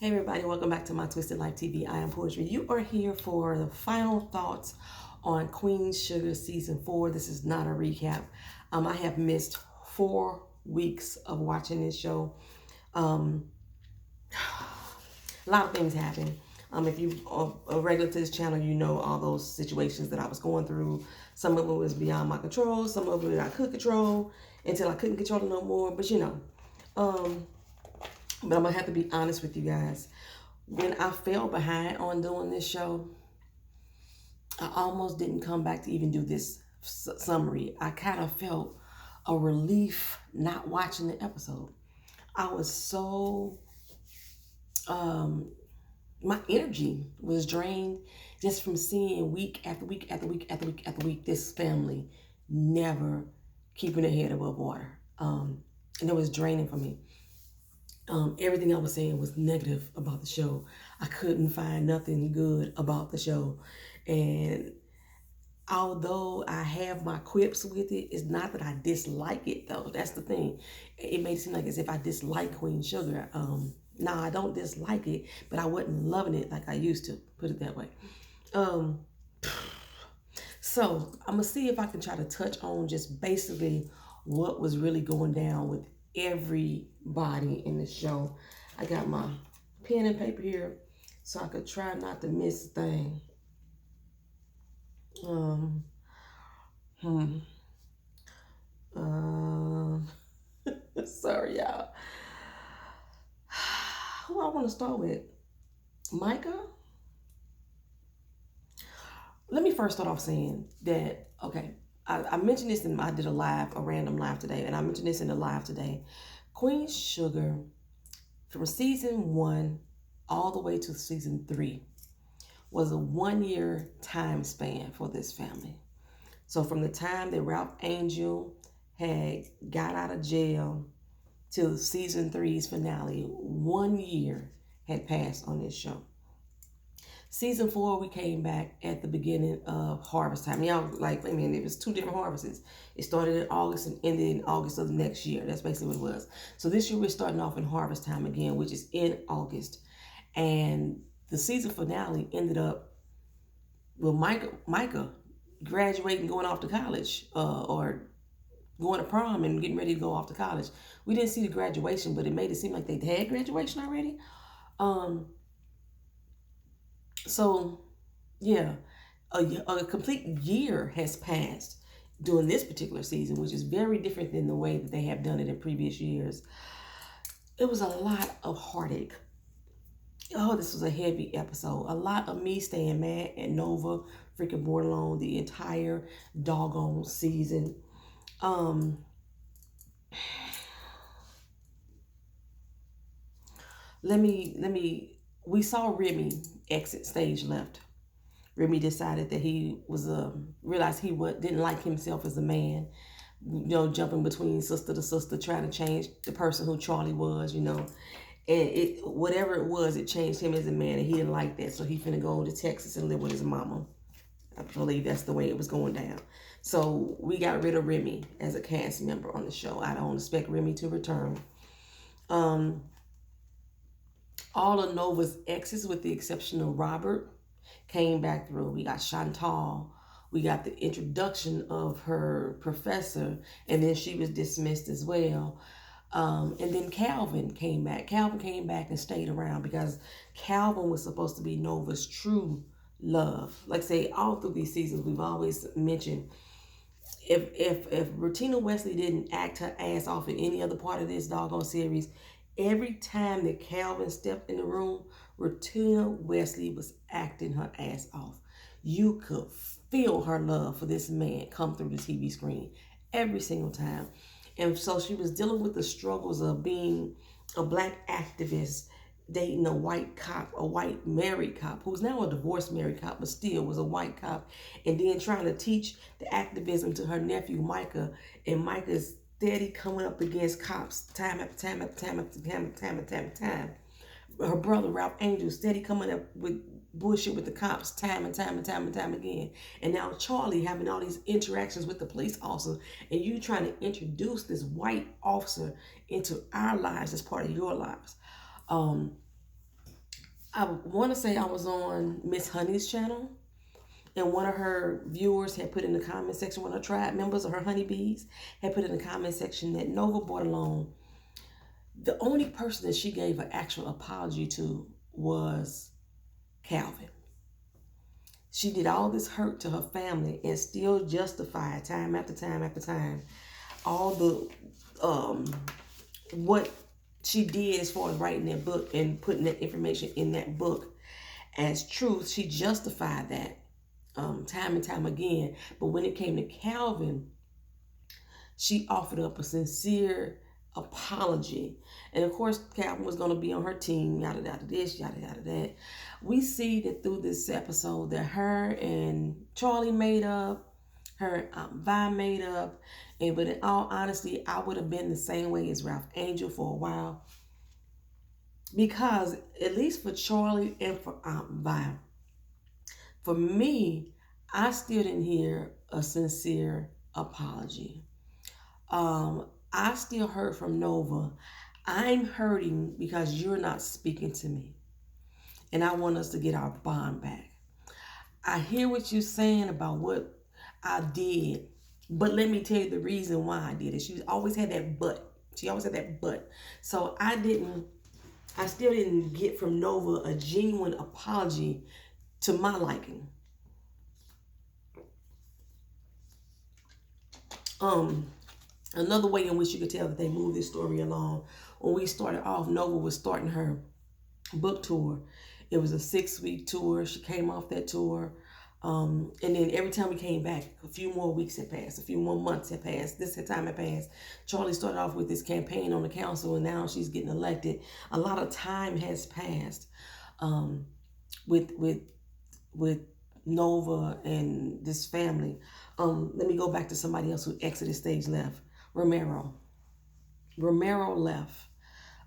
Hey everybody, welcome back to my Twisted Life TV. I am Poetry. You are here for the final thoughts on Queen Sugar Season 4. This is not a recap. I have missed 4 weeks of watching this show. A lot of things happen. If you are a regular to this channel, you know all those situations that I was going through. Some of it was beyond my control. Some of it I could control until I couldn't control it no more. But but I'm going to have to be honest with you guys. When I fell behind on doing this show, I almost didn't come back to even do this summary. I kind of felt a relief not watching the episode. I was so, my energy was drained just from seeing week after week after week after week after week, this family never keeping their head above water. And it was draining for me. Everything I was saying was negative about the show. I couldn't find nothing good about the show. And although I have my quips with it, it's not that I dislike it though. That's the thing. It made it seem like as if I dislike Queen Sugar. No, I don't dislike it, but I wasn't loving it like I used to, put it that way. So I'm gonna see if I can try to touch on just basically what was really going down with everybody in the show. I got my pen and paper here so I could try not to miss a thing. Sorry, y'all. Who I want to start with? Micah? Let me first start off saying that, okay, I mentioned this in, I did a random live today, and I mentioned this in the live today. Queen Sugar, from season 1 all the way to season 3, was a 1-year time span for this family. So from the time that Ralph Angel had got out of jail till season 3's finale, 1 year had passed on this show. Season 4, we came back at the beginning of harvest time. Y'all, it was 2 different harvests. It started in August and ended in August of the next year. That's basically what it was. So this year we're starting off in harvest time again, which is in August. And the season finale ended up with Micah graduating, going off to college, or going to prom and getting ready to go off to college. We didn't see the graduation, but it made it seem like they had graduation already. So, yeah, a complete year has passed during this particular season, which is very different than the way that they have done it in previous years. It was a lot of heartache. Oh, this was a heavy episode. A lot of me staying mad at Nova freaking Bordelon the entire doggone season. We saw Remy exit stage left. Remy decided that he was realized he didn't like himself as a man, jumping between sister to sister, trying to change the person who Charlie was, and whatever it was, it changed him as a man, and he didn't like that, so he finna go to Texas and live with his mama. I believe that's the way it was going down. So we got rid of Remy as a cast member on the show. I don't expect Remy to return. All of Nova's exes, with the exception of Robert, came back through. We got Chantal. We got the introduction of her professor, and then she was dismissed as well. And then Calvin came back. Calvin came back and stayed around because Calvin was supposed to be Nova's true love. Like I say, all through these seasons, we've always mentioned if Rutina Wesley didn't act her ass off in any other part of this doggone series, every time that Calvin stepped in the room, Rutina Wesley was acting her ass off. You could feel her love for this man come through the TV screen every single time. And so she was dealing with the struggles of being a black activist, dating a white cop, a white married cop, who's now a divorced married cop, but still was a white cop, and then trying to teach the activism to her nephew, Micah, and Micah's steady coming up against cops time after time after time after time after time after time after time. Her brother, Ralph Angel, steady coming up with bullshit with the cops time and time and time and time again. And now Charlie having all these interactions with the police officer, and you trying to introduce this white officer into our lives as part of your lives. I want to say I was on Miss Honey's channel, and one of her viewers had put in the comment section, one of her tribe members or her honeybees had put in the comment section that Nova brought along. The only person that she gave an actual apology to was Calvin. She did all this hurt to her family and still justified time after time after time all the what she did as far as writing that book and putting that information in that book as truth. She justified that time and time again. But when it came to Calvin, she offered up a sincere apology. And of course, Calvin was going to be on her team, yada, yada, this, yada, yada, that. We see that through this episode that her and Charlie made up, her and Aunt Vi made up. And but in all honesty, I would have been the same way as Ralph Angel for a while. Because at least for Charlie and for Aunt Vi, for me, I still didn't hear a sincere apology. I still heard from Nova, I'm hurting because you're not speaking to me. And I want us to get our bond back. I hear what you're saying about what I did, but let me tell you the reason why I did it. She always had that but. She always had that but. So I still didn't get from Nova a genuine apology to my liking. Another way in which you could tell that they moved this story along, when we started off, Nova was starting her book tour. It was a 6-week tour. She came off that tour. And then every time we came back, a few more weeks had passed, a few more months had passed, this time had passed. Charlie started off with this campaign on the council, and now she's getting elected. A lot of time has passed with Nova and this family. Let me go back to somebody else who exited stage left. Romero left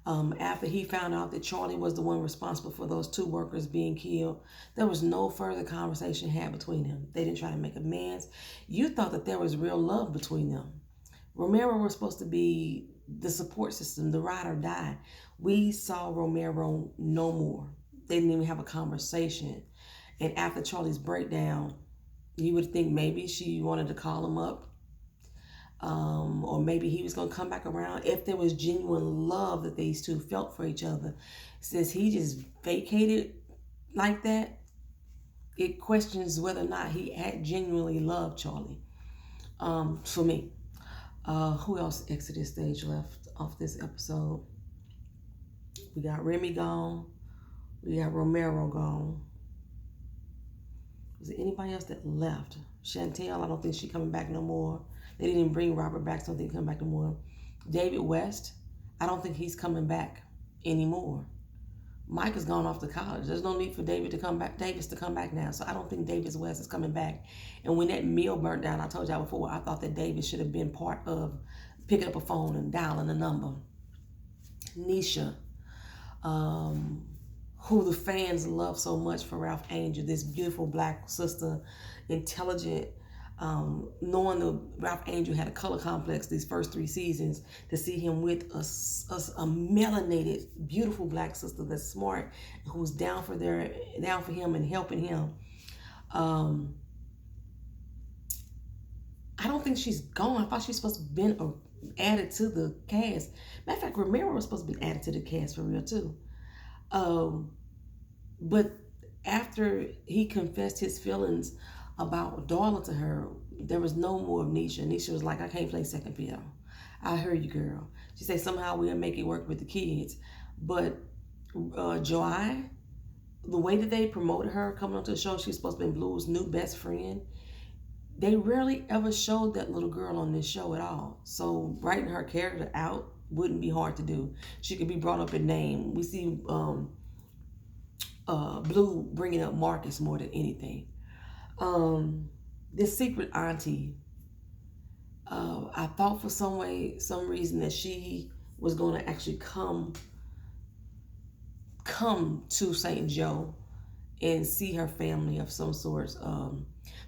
after he found out that Charlie was the one responsible for those 2 workers being killed. There was no further conversation had between them. They didn't try to make amends. You thought that there was real love between them. Romero was supposed to be the support system, the ride or die. We saw Romero no more. They didn't even have a conversation. And after Charlie's breakdown, you would think maybe she wanted to call him up. Or maybe he was going to come back around if there was genuine love that these two felt for each other. Since he just vacated like that, it questions whether or not he had genuinely loved Charlie. For me. Who else exited stage left off this episode? We got Remy gone. We got Romero gone. Was there anybody else that left? Chantel, I don't think she's coming back no more. They didn't bring Robert back, so I don't think he's coming back no more. David West, I don't think he's coming back anymore. Micah's gone off to college. There's no need for Davis to come back now. So I don't think Davis West is coming back. And when that mill burnt down, I told y'all before, I thought that Davis should have been part of picking up a phone and dialing a number. Nisha, who the fans love so much for Ralph Angel, this beautiful black sister, intelligent, knowing that Ralph Angel had a color complex these first 3 seasons, to see him with a melanated, beautiful black sister that's smart, who's down for him and helping him. I don't think she's gone. I thought she was supposed to have been added to the cast. Matter of fact, Romero was supposed to be added to the cast for real too. But after he confessed his feelings about Darla to her, there was no more of Nisha. Nisha was like, I can't play second fiddle. I heard you, girl. She said, somehow we'll make it work with the kids. But Joy, the way that they promoted her coming onto the show, she was supposed to be Blue's new best friend. They rarely ever showed that little girl on this show at all. So writing her character out wouldn't be hard to do. She could be brought up in name. We see Blue bringing up Marcus more than anything. This secret auntie, I thought for some reason that she was going to actually come to St. Joe and see her family of some sorts.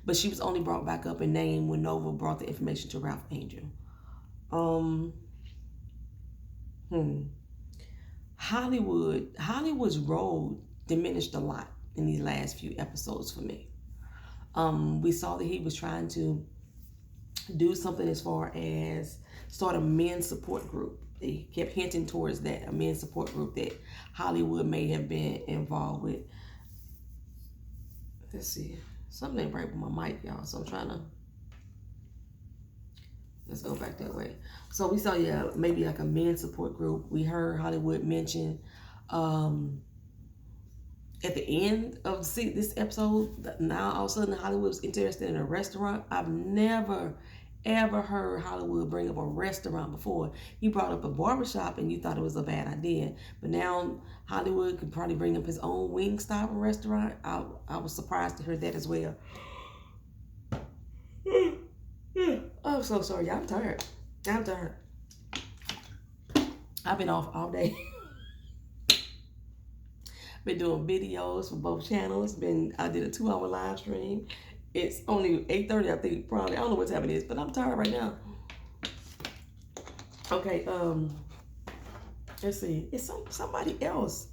But she was only brought back up in name when Nova brought the information to Ralph Angel. Hollywood's role diminished a lot in these last few episodes for me. We saw that he was trying to do something as far as start a men's support group. They kept hinting towards that, a men's support group that Hollywood may have been involved with. Let's see. Something ain't right with my mic, y'all. So I'm trying to... Let's go back that way. So we saw, yeah, maybe like a men's support group. We heard Hollywood mention at the end of this episode, now all of a sudden Hollywood was interested in a restaurant. I've never, ever heard Hollywood bring up a restaurant before. He brought up a barbershop and you thought it was a bad idea. But now Hollywood could probably bring up his own Wingstop restaurant. I was surprised to hear that as well. I'm so sorry. I'm tired. I've been off all day. Been doing videos for both channels. I did a 2-hour live stream. It's only 8:30, I think, probably. I don't know what time it is, but I'm tired right now. Okay, let's see. It's somebody else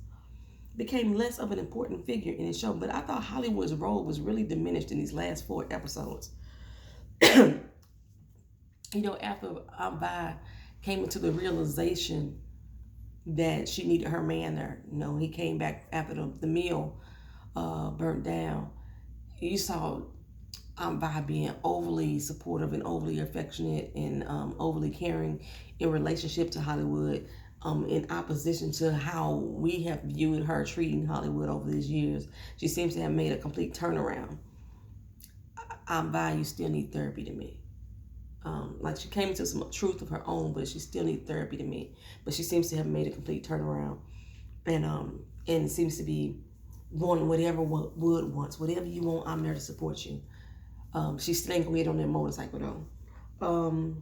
became less of an important figure in the show, but I thought Hollywood's role was really diminished in these last 4 episodes. After Vi came into the realization that she needed her man there. He came back after the meal burnt down. You saw Vi being overly supportive and overly affectionate and overly caring in relationship to Hollywood, in opposition to how we have viewed her treating Hollywood over these years. She seems to have made a complete turnaround. Vi, you still need therapy to me. Like she came into some truth of her own, but she still needs therapy to me. But she seems to have made a complete turnaround, and seems to be wanting whatever Wood wants. Whatever you want, I'm there to support you. She's still ain't gonna get on that motorcycle though.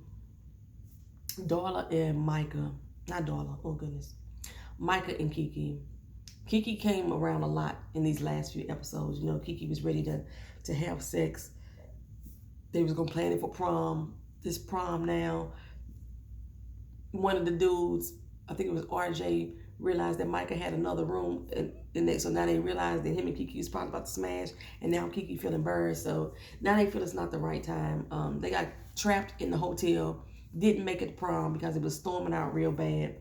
Darla and Micah, not Darla. Oh goodness, Micah and Kiki. Kiki came around a lot in these last few episodes. Kiki was ready to have sex. They was gonna plan it for prom. This prom now, one of the dudes, I think it was RJ, realized that Micah had another room, so now they realized that him and Kiki was probably about to smash, and now Kiki feeling embarrassed, so now they feel it's not the right time. They got trapped in the hotel, didn't make it to prom because it was storming out real bad.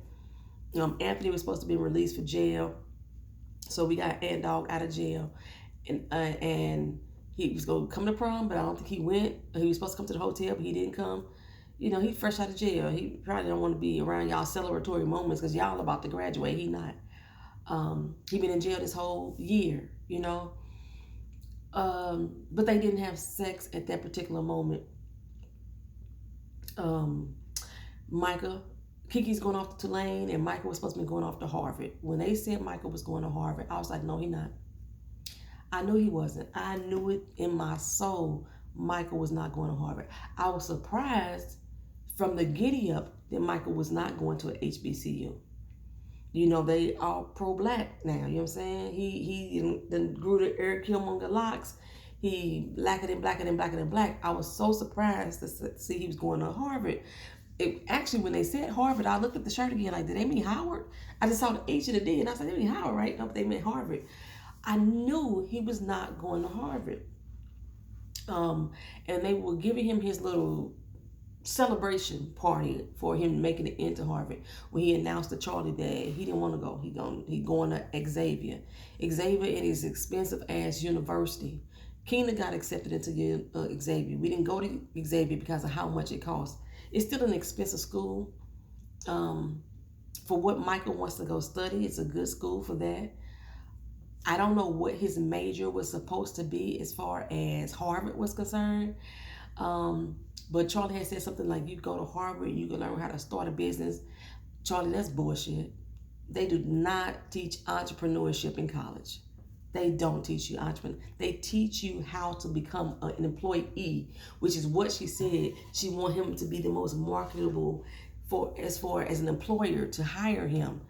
Anthony was supposed to be released for jail, so we got Ant Dog out of jail, and he was going to come to prom, but I don't think he went. He was supposed to come to the hotel, but he didn't come. He fresh out of jail. He probably don't want to be around y'all celebratory moments because y'all about to graduate. He not. He been in jail this whole year, But they didn't have sex at that particular moment. Micah, Kiki's going off to Tulane, and Micah was supposed to be going off to Harvard. When they said Micah was going to Harvard, I was like, no, he not. I knew he wasn't. I knew it in my soul. Micah was not going to Harvard. I was surprised from the giddy up that Micah was not going to an HBCU. They all pro-black now. You know what I'm saying? He then grew the Eric Killmonger locks. He blacker than black. I was so surprised to see he was going to Harvard. Actually, when they said Harvard, I looked at the shirt again like, did they mean Howard? I just saw the H and the D, and I said, they mean Howard, right? No, but they meant Harvard. I knew he was not going to Harvard. And they were giving him his little celebration party for him making it into Harvard when he announced to Charlie that he didn't want to go. He going to Xavier. Xavier at his expensive ass university. Keena got accepted into Xavier. We didn't go to Xavier because of how much it costs. It's still an expensive school. For what Michael wants to go study, it's a good school for that. I don't know what his major was supposed to be as far as Harvard was concerned. But Charlie had said something like, you go to Harvard and you can learn how to start a business. Charlie, that's bullshit. They do not teach entrepreneurship in college. They don't teach you entrepreneur. They teach you how to become an employee, which is what she said. She want him to be the most marketable as far as an employer to hire him.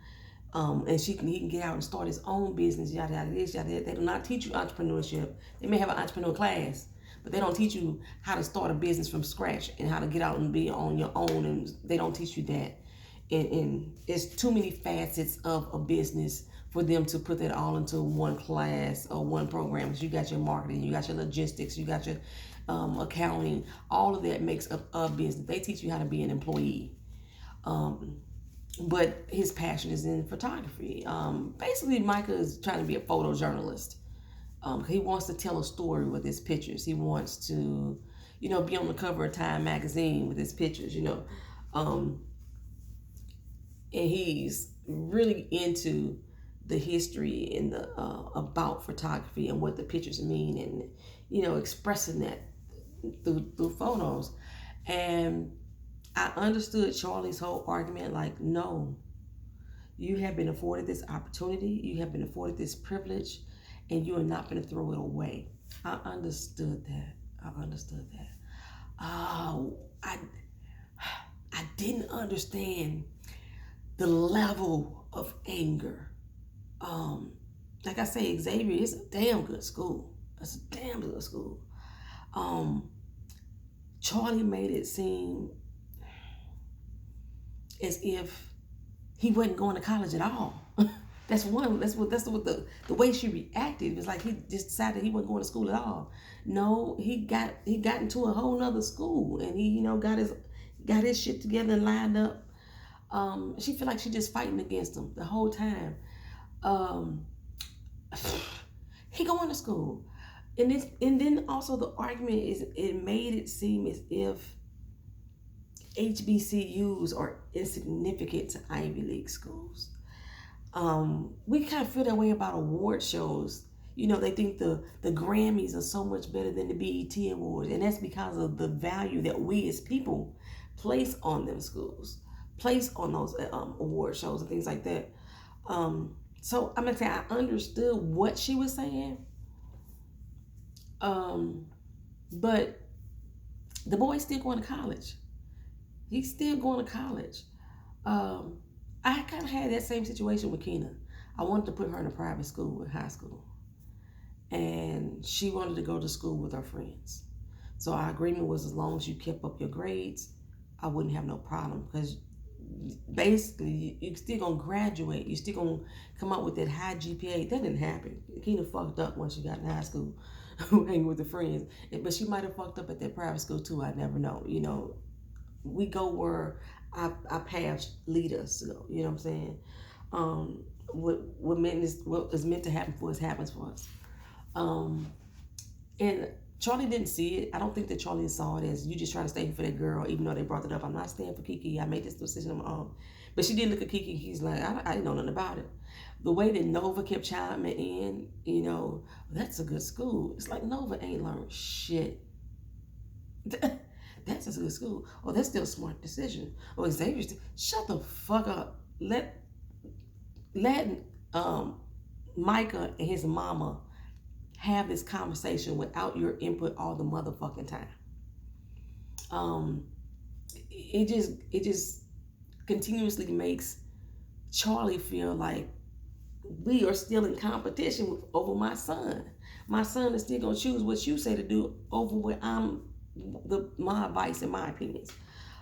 And he can get out and start his own business, yada, yada, this, yada, yada. They do not teach you entrepreneurship. They may have an entrepreneur class, but they don't teach you how to start a business from scratch and how to get out and be on your own, and they don't teach you that. And there's too many facets of a business for them to put that all into one class or one program. Because you got your marketing, you got your logistics, you got your accounting. All of that makes up a business. They teach you how to be an employee. But his passion is in photography. Basically, Micah is trying to be a photojournalist. He wants to tell a story with his pictures. He wants to, be on the cover of Time magazine with his pictures. And he's really into the history and the about photography and what the pictures mean, and expressing that through photos. And I understood Charlie's whole argument, like, no, you have been afforded this opportunity, you have been afforded this privilege, and you are not going to throw it away. I understood that. I didn't understand the level of anger. Like I say, Xavier is a damn good school. It's a damn good school. Charlie made it seem as if he wasn't going to college at all. That's what the way she reacted. It was like he just decided he wasn't going to school at all. No, he got into a whole nother school, and he got his shit together and lined up. She feel like she just fighting against him the whole time. He going to school, and then also the argument is, it made it seem as if HBCUs are insignificant to Ivy League schools. We kind of feel that way about award shows. They think the Grammys are so much better than the BET Awards, and that's because of the value that we as people place on them schools, place on those award shows and things like that. So I'm gonna say I understood what she was saying, but the boy's still going to college. He's still going to college. I kind of had that same situation with Keena. I wanted to put her in a private school in high school, and she wanted to go to school with her friends. So our agreement was, as long as you kept up your grades, I wouldn't have no problem, because basically you're still gonna graduate. You're still gonna come up with that high GPA. That didn't happen. Keena fucked up when she got in high school, hanging with the friends. But she might have fucked up at that private school too. I never know. We go where our paths lead us to go. You know what I'm saying? What is meant to happen for us happens for us. And Charlie didn't see it. I don't think that Charlie saw it as, you just trying to stay for that girl, even though they brought it up. I'm not staying for Kiki. I made this decision on my own. But she did look at Kiki. He's like, I didn't know nothing about it. The way that Nova kept chiming in, that's a good school. It's like, Nova ain't learned shit. That's a good school. Oh, that's still a smart decision. Oh, Xavier's, shut the fuck up. Let Micah and his mama have this conversation without your input all the motherfucking time. It just continuously makes Charlie feel like we are still in competition over my son. My son is still gonna choose what you say to do over what my advice and my opinions.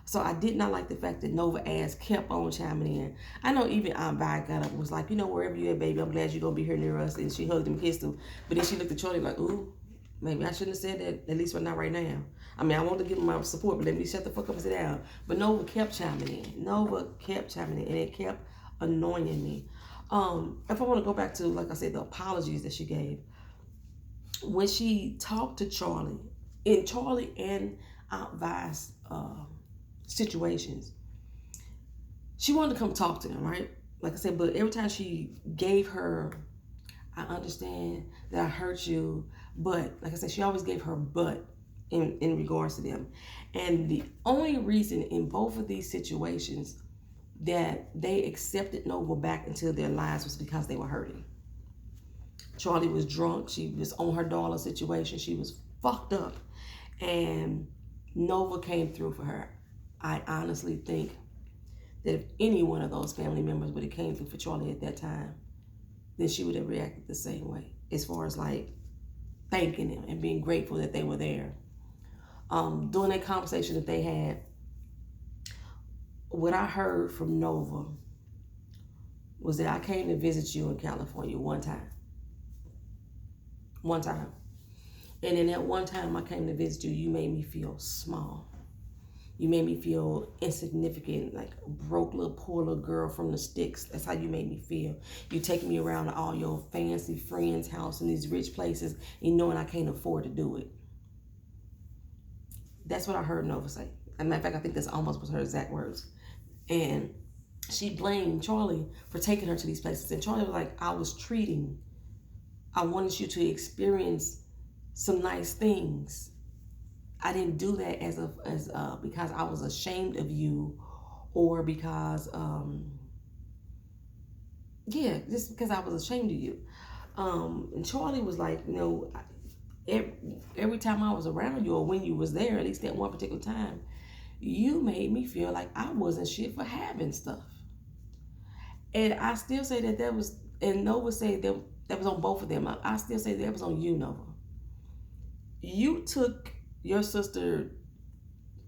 So I did not like the fact that Nova ass kept on chiming in. I know even Aunt Vi got up and was like, wherever you at, baby, I'm glad you're going to be here near us. And she hugged him and kissed him. But then she looked at Charlie like, ooh, maybe I shouldn't have said that, at least not right now. I mean, I want to give him my support, but let me shut the fuck up and sit down. But Nova kept chiming in. And it kept annoying me. If I want to go back to, like I said, the apologies that she gave. When she talked to Charlie and Aunt Vi's situations, she wanted to come talk to them, right? Like I said, but every time she gave her, I understand that I hurt you, but like I said, she always gave her but in regards to them. And the only reason in both of these situations that they accepted Nova back into their lives was because they were hurting. Charlie was drunk. She was on her Darla situation. She was fucked up. And Nova came through for her. I honestly think that if any one of those family members would have came through for Charlie at that time, then she would have reacted the same way, as far as like thanking them and being grateful that they were there. During that conversation that they had, what I heard from Nova was that I came to visit you in California one time. One time. And in that one time I came to visit you, you made me feel small. You made me feel insignificant, like a broke little poor little girl from the sticks. That's how you made me feel. You taking me around to all your fancy friends' house in these rich places and knowing I can't afford to do it. That's what I heard Nova say. As a matter of fact, I think that's almost was her exact words. And she blamed Charlie for taking her to these places. And Charlie was like, I wanted you to experience some nice things. I didn't do that as because I was ashamed of you, or because just because I was ashamed of you. And Charlie was like, every time I was around you, or when you was there, at least that one particular time, you made me feel like I wasn't shit for having stuff. And I still say that was, and Nova said that was on both of them. I still say that was on you, Nova. You took your sister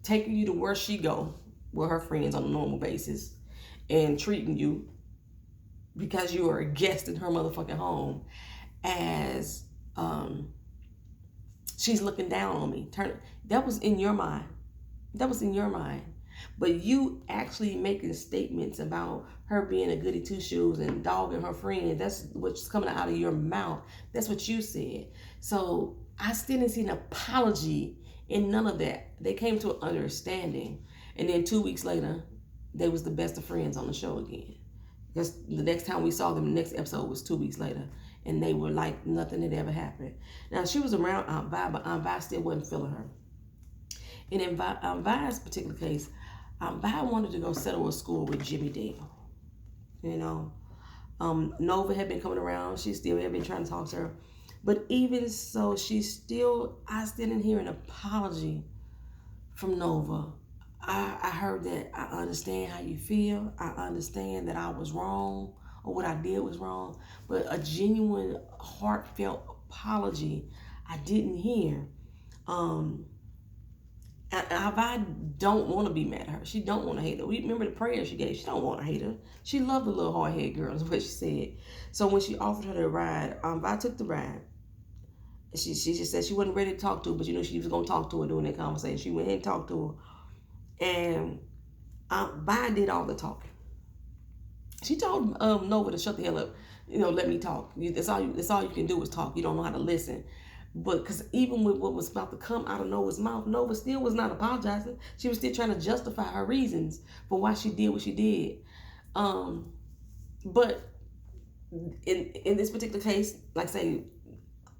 taking you to where she go with her friends on a normal basis and treating you, because you were a guest in her motherfucking home, as she's looking down on me. That was in your mind. That was in your mind. But you actually making statements about her being a goody two shoes and dogging her friend, that's what's coming out of your mouth. That's what you said. So I still didn't see an apology in none of that. They came to an understanding. And then 2 weeks later, they was the best of friends on the show again. Because the next time we saw them, the next episode was 2 weeks later. And they were like nothing had ever happened. Now, she was around Aunt Vi, but Aunt Vi still wasn't feeling her. And in Aunt Vi's particular case, Aunt Vi wanted to go settle a score with Jimmy Dale. Nova had been coming around. She still had been trying to talk to her. But even so, I still didn't hear an apology from Nova. I heard that I understand how you feel. I understand that I was wrong, or what I did was wrong. But a genuine, heartfelt apology, I didn't hear. I don't want to be mad at her. She don't want to hate her. We remember the prayer she gave. She don't want to hate her. She loved the little hard-headed girl, is what she said. So when she offered her the ride, Vi took the ride. She just said she wasn't ready to talk to her, but she was going to talk to her during that conversation. She went ahead and talked to her. And Vi did all the talking. She told Nova to shut the hell up. Let me talk. That's all you can do is talk. You don't know how to listen. But because even with what was about to come out of Nova's mouth, Nova still was not apologizing. She was still trying to justify her reasons for why she did what she did. But in this particular case, like I say,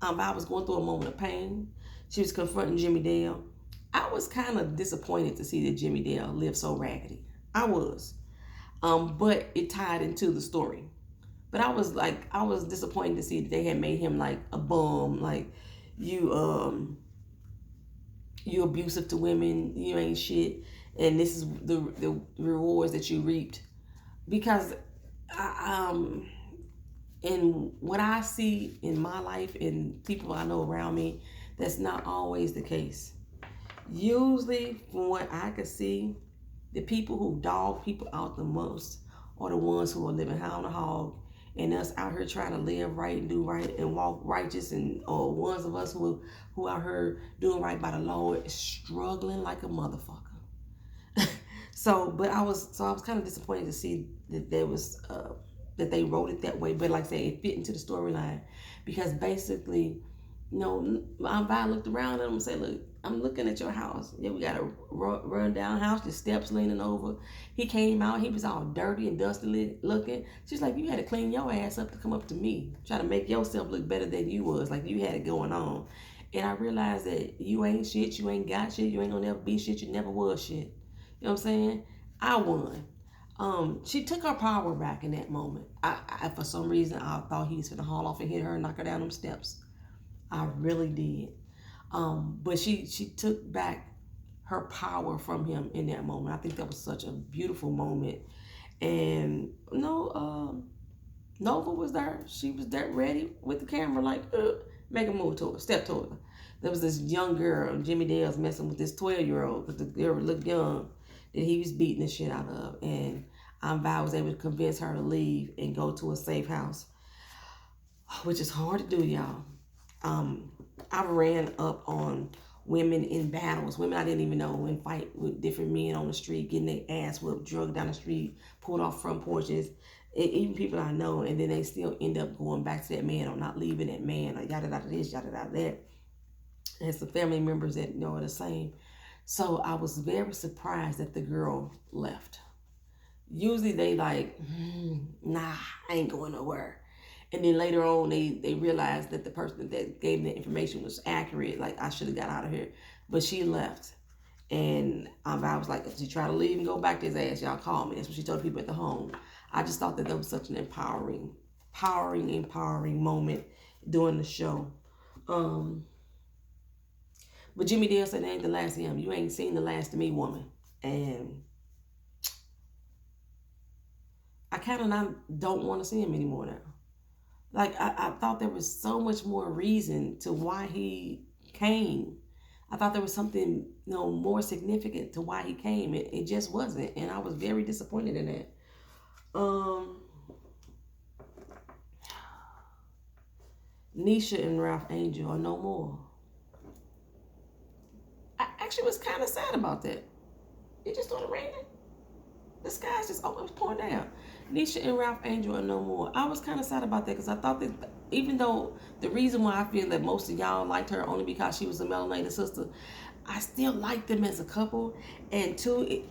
Vi was going through a moment of pain. She was confronting Jimmy Dale. I was kind of disappointed to see that Jimmy Dale lived so raggedy. I was. But it tied into the story. But I was disappointed to see that they had made him like a bum, like you abusive to women, you ain't shit, and this is the rewards that you reaped. Because in what I see in my life and people I know around me, that's not always the case. Usually, from what I can see, the people who dog people out the most are the ones who are living hound to hog, and us out here trying to live right and do right and walk righteous, and or ones of us who out here doing right by the Lord, struggling like a motherfucker. So I was kind of disappointed to see that there was that they wrote it that way. But like I say, it fit into the storyline, because basically, Aunt Vi looked around at him and said, "Look, I'm looking at your house. Yeah, we got a run down house, the steps leaning over. He came out, he was all dirty and dusty looking. She's like, you had to clean your ass up to come up to me, try to make yourself look better than you was, like you had it going on. And I realized that you ain't shit, you ain't got shit, you ain't gonna never be shit, you never was shit. You know what I'm saying? I won." She took her power back in that moment. I for some reason, I thought he was gonna haul off and hit her and knock her down them steps. I really did. But she took back her power from him in that moment. I think that was such a beautiful moment. And Nova was there. She was there ready with the camera, like, make a move to her, step toward her. There was this young girl, Jimmy Dale's messing with this 12-year-old, because the girl looked young, that he was beating the shit out of. And Vi was able to convince her to leave and go to a safe house, which is hard to do, y'all. I ran up on women in battles, women I didn't even know, and fight with different men on the street, getting their ass whipped, drugged down the street, pulled off front porches, even people I know, and then they still end up going back to that man or not leaving that man or yada yada this, yada yada that. And some family members that are the same. So I was very surprised that the girl left. Usually they like, nah, I ain't going nowhere. And then later on, they realized that the person that gave them the information was accurate. Like, I should have got out of here. But she left. And I was like, if she try to leave and go back to his ass, y'all call me. That's what she told people at the home. I just thought that was such an empowering moment during the show. But Jimmy Dale said, that ain't the last of him. You ain't seen the last of me, woman. And I kind of don't want to see him anymore now. Like, I thought there was so much more reason to why he came. I thought there was something, more significant to why he came. It just wasn't. And I was very disappointed in that. Nisha and Ralph Angel are no more. I actually was kind of sad about that. It just started raining. The sky's just it was pouring down. Nisha and Ralph Angel are no more. I was kind of sad about that because I thought that even though the reason why I feel that most of y'all liked her only because she was a melanated sister, I still liked them as a couple. And two,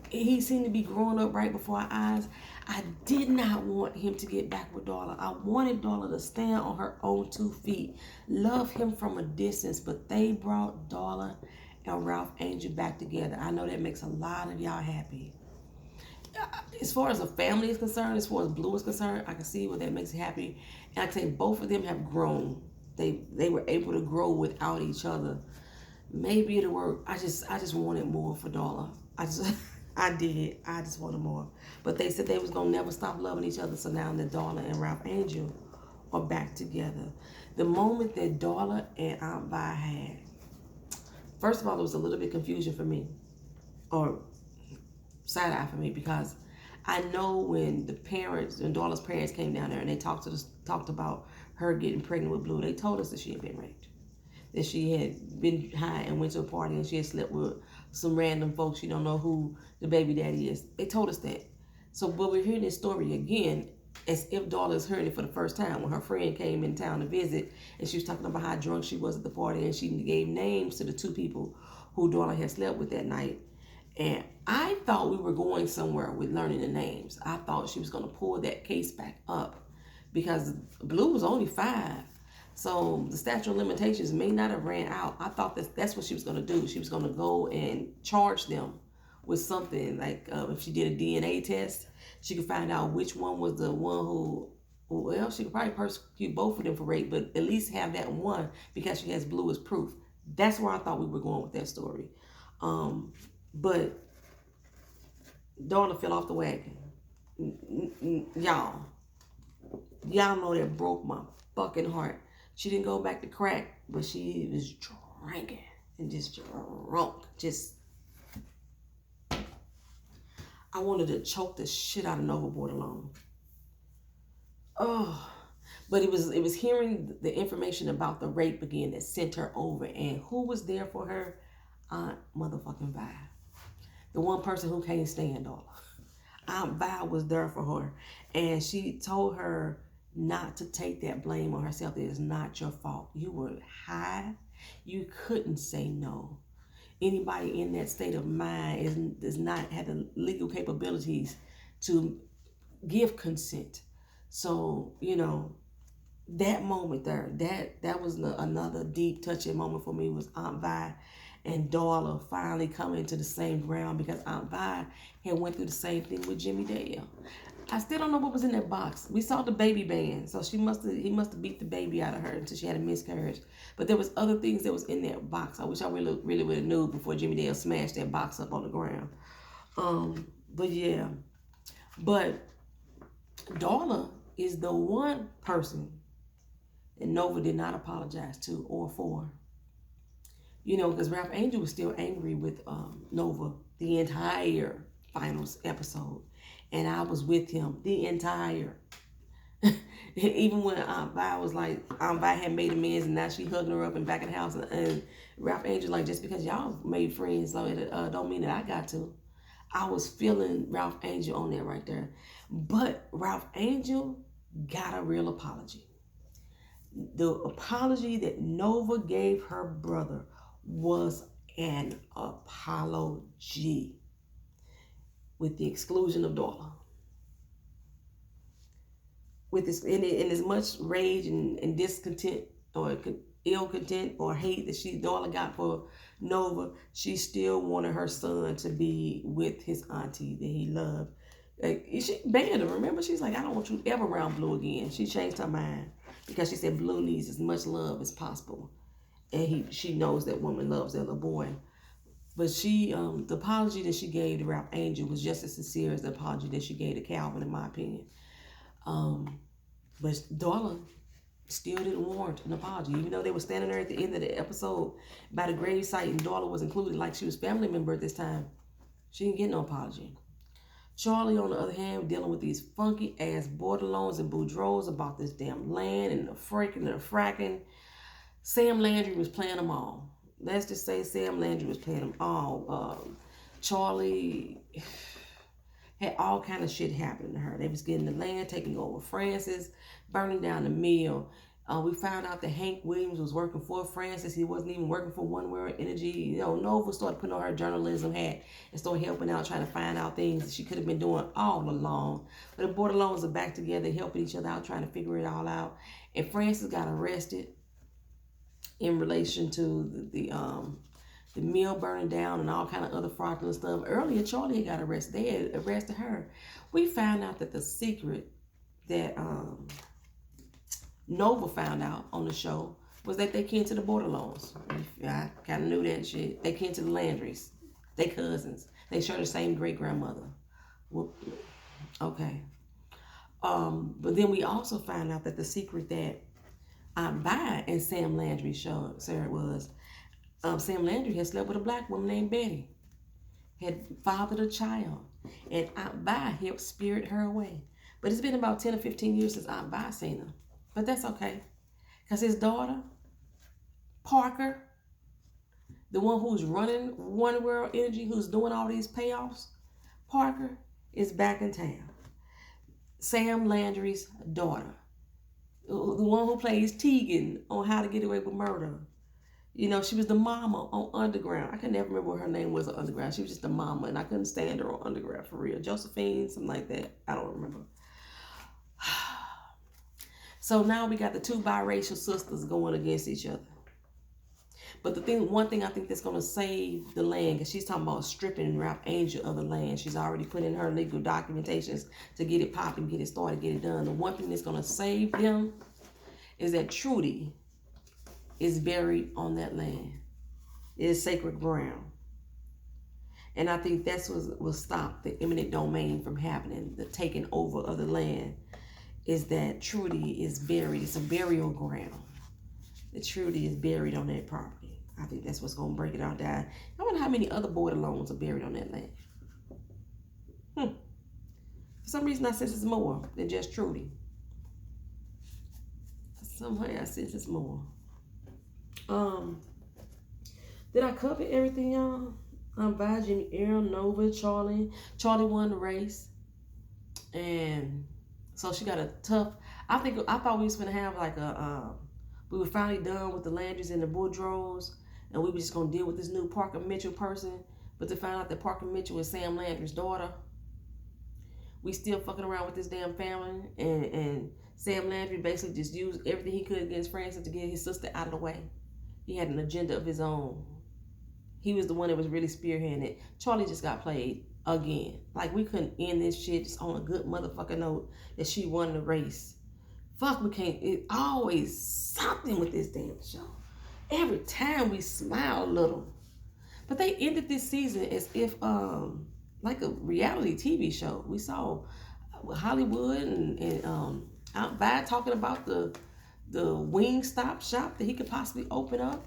he seemed to be growing up right before our eyes. I did not want him to get back with Darla. I wanted Darla to stand on her own 2 feet, love him from a distance, but they brought Darla and Ralph Angel back together. I know that makes a lot of y'all happy. As far as the family is concerned, as far as Blue is concerned, I can see what that makes you happy. And I can say both of them have grown. They were able to grow without each other. Maybe it'll work. I just wanted more for Darla. I did. I just wanted more. But they said they was gonna never stop loving each other. So now that Darla and Ralph Angel are back together. The moment that Darla and Aunt Vi had, first of all, it was a little bit confusion for me, or side eye for me, because I know when Darla's parents came down there and they talked about her getting pregnant with Blue, they told us that she had been raped, that she had been high and went to a party and she had slept with some random folks. You don't know who the baby daddy is. They told us that. So, but we're hearing this story again as if Darla's heard it for the first time when her friend came in town to visit and she was talking about how drunk she was at the party and she gave names to the 2 people who Darla had slept with that night. And I thought we were going somewhere with learning the names. I thought she was going to pull that case back up because Blue was only 5. So the statute of limitations may not have ran out. I thought that's what she was going to do. She was going to go and charge them with something like if she did a DNA test, she could find out which one was the one who, well, she could probably prosecute both of them for rape, but at least have that one because she has Blue as proof. That's where I thought we were going with that story. But Darla fell off the wagon. Y'all know that broke my fucking heart. She didn't go back to crack, but she was drinking and just drunk. I wanted to choke the shit out of Nova board alone. Oh, but it was hearing the information about the rape again that sent her over, and who was there for her? Aunt motherfucking Vi. The one person who can't stand Darla. Aunt Vi was there for her. And she told her not to take that blame on herself. It is not your fault. You were high. You couldn't say no. Anybody in that state of mind does not have the legal capabilities to give consent. So, that moment there, that was another deep touching moment for me, was Aunt Vi and Darla finally coming to the same ground, because Aunt Vi had went through the same thing with Jimmy Dale. I still don't know what was in that box. We saw the baby band, so he must have beat the baby out of her until she had a miscarriage. But there was other things that was in that box. I wish I really would have knew before Jimmy Dale smashed that box up on the ground. But yeah, but Darla is the one person that Nova did not apologize to or for. Because Ralph Angel was still angry with Nova the entire finals episode. and I was with him the entire. Even when Aunt Vi was like, Aunt Vi had made amends and now she hugging her up and back in the house. And Ralph Angel, like, just because y'all made friends, so it don't mean that I got to. I was feeling Ralph Angel on there right there. But Ralph Angel got a real apology. The apology that Nova gave her brother was an apology, with the exclusion of Darla. With this, in as much rage and discontent or ill content or hate that Darla got for Nova, she still wanted her son to be with his auntie that he loved. Like, she banned her. Remember, she's like, I don't want you ever around Blue again. She changed her mind because she said Blue needs as much love as possible, and she knows that woman loves that little boy. But the apology that she gave to Ralph Angel was just as sincere as the apology that she gave to Calvin, in my opinion. But Darla still didn't warrant an apology, even though they were standing there at the end of the episode by the gravesite and Darla was included, like she was family member at this time. She didn't get no apology. Charlie, on the other hand, dealing with these funky ass borderlones and boudreaux about this damn land and the freaking and the fracking. Sam Landry was playing them all. Let's just say Sam Landry was playing them all. Charlie had all kind of shit happening to her. They was getting the land, taking over Francis, burning down the mill. We found out that Hank Williams was working for Francis. He wasn't even working for One World Energy. Nova started putting on her journalism hat and started helping out, trying to find out things that she could have been doing all along. But the Borderlones are back together, helping each other out, trying to figure it all out. And Francis got arrested in relation to the mill burning down and all kind of other fraudulent stuff. Earlier, Charlie got arrested. They had arrested her. We found out that the secret that Nova found out on the show was that they kin to the Borderlones. I kind of knew that shit. They kin to the Landrys. They cousins. They share the same great grandmother. Okay. But then we also found out that the secret that Aunt Vi and Sam Landry showed Sarah was Sam Landry had slept with a black woman named Betty, had fathered a child, and Aunt Vi helped spirit her away. But it's been about 10 or 15 years since Aunt Vi seen her. But that's okay. Because his daughter, Parker, the one who's running One World Energy, who's doing all these payoffs, Parker is back in town. Sam Landry's daughter, the one who plays Tegan on How to Get Away with Murder. She was the mama on Underground. I can never remember what her name was on Underground. She was just the mama, and I couldn't stand her on Underground for real. Josephine, something like that. I don't remember. So now we got the two biracial sisters going against each other. But one thing I think that's going to save the land, because she's talking about stripping Ralph Angel of the land. She's already put in her legal documentations to get it popping, get it started, get it done. The one thing that's going to save them is that Trudy is buried on that land. It is sacred ground. And I think that's what will stop the eminent domain from happening, the taking over of the land, is that Trudy is buried. It's a burial ground. That Trudy is buried on that property. I think that's what's going to break it all down. I wonder how many other Borderlones are buried on that land. For some reason, I sense it's more than just Trudy. Somehow, I sense it's more. Did I cover everything, y'all? Vi, Jimmy, Earl, Nova, Charlie. Charlie won the race. And so she got a tough, I thought we was going to have like we were finally done with the Landrys and the Boudreaux, and we were just going to deal with this new Parker Mitchell person. But to find out that Parker Mitchell is Sam Landry's daughter, we still fucking around with this damn family. And Sam Landry basically just used everything he could against Francis to get his sister out of the way. He had an agenda of his own. He was the one that was really spearheading it. Charlie just got played again. Like, we couldn't end this shit just on a good motherfucking note that she won the race. Fuck, we can't. It's always something with this damn show. Every time we smile a little. But they ended this season as if like a reality TV show. We saw Hollywood and Aunt Vi talking about the Wingstop shop that he could possibly open up.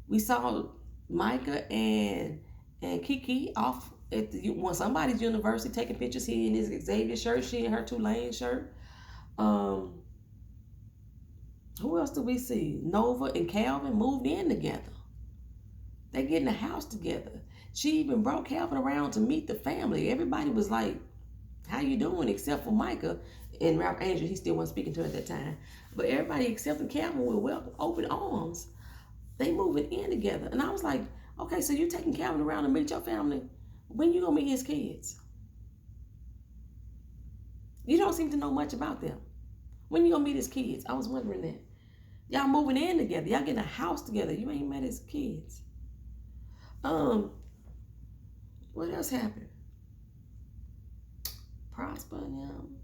We saw Micah and Kiki off when somebody's university taking pictures, he in his Xavier shirt, she in her Tulane shirt. Um, who else do we see? Nova and Calvin moved in together. They get in the house together. She even brought Calvin around to meet the family. Everybody was like, how you doing? Except for Micah and Ralph Angel. He still wasn't speaking to her at that time. But everybody except for Calvin with open arms. They moving in together. And I was like, okay, so you taking Calvin around to meet your family. When you gonna meet his kids? You don't seem to know much about them. When you gonna meet his kids? I was wondering that. Y'all moving in together. Y'all getting a house together. You ain't met his kids. What else happened? Prosper and them.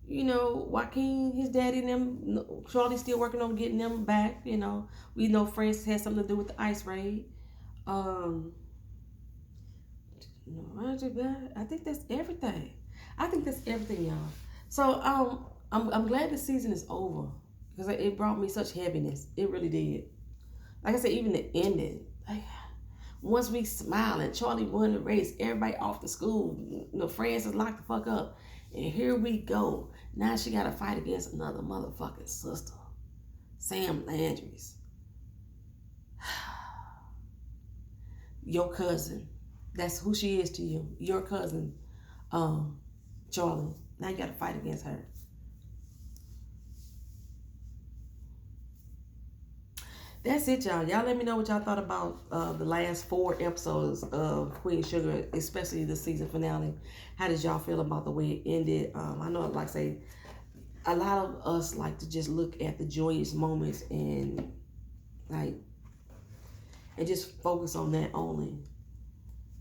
You know, Joaquin, his daddy and them, Charlie's still working on getting them back, you know. We know Francis had something to do with the ice raid. I think that's everything. I think that's everything, y'all. So I'm glad the season is over because it brought me such heaviness. It really did. Like I said, even the ending. Like, once we smile and Charlie won the race, everybody off to school. You know, Francis locked the fuck up. And here we go. Now she got to fight against another motherfucking sister. Sam Landry's. Your cousin. That's who she is to you. Your cousin, Charlie. Now you got to fight against her. That's it, y'all. Y'all let me know what y'all thought about the last 4 episodes of Queen Sugar, especially the season finale. How did y'all feel about the way it ended? I know, like I say, a lot of us like to just look at the joyous moments and just focus on that only.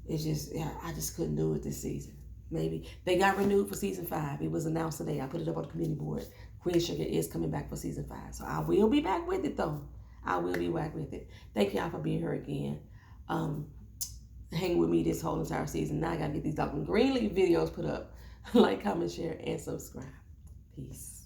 It's just, yeah, I just couldn't do it this season. Maybe they got renewed for season 5. It was announced today. I put it up on the community board. Queen Sugar is coming back for season 5. So I will be back with it though. I will be back with it. Thank y'all for being here again. Hang with me this whole entire season. Now I gotta get these Dr. Greenleaf videos put up. Like, comment, share, and subscribe. Peace.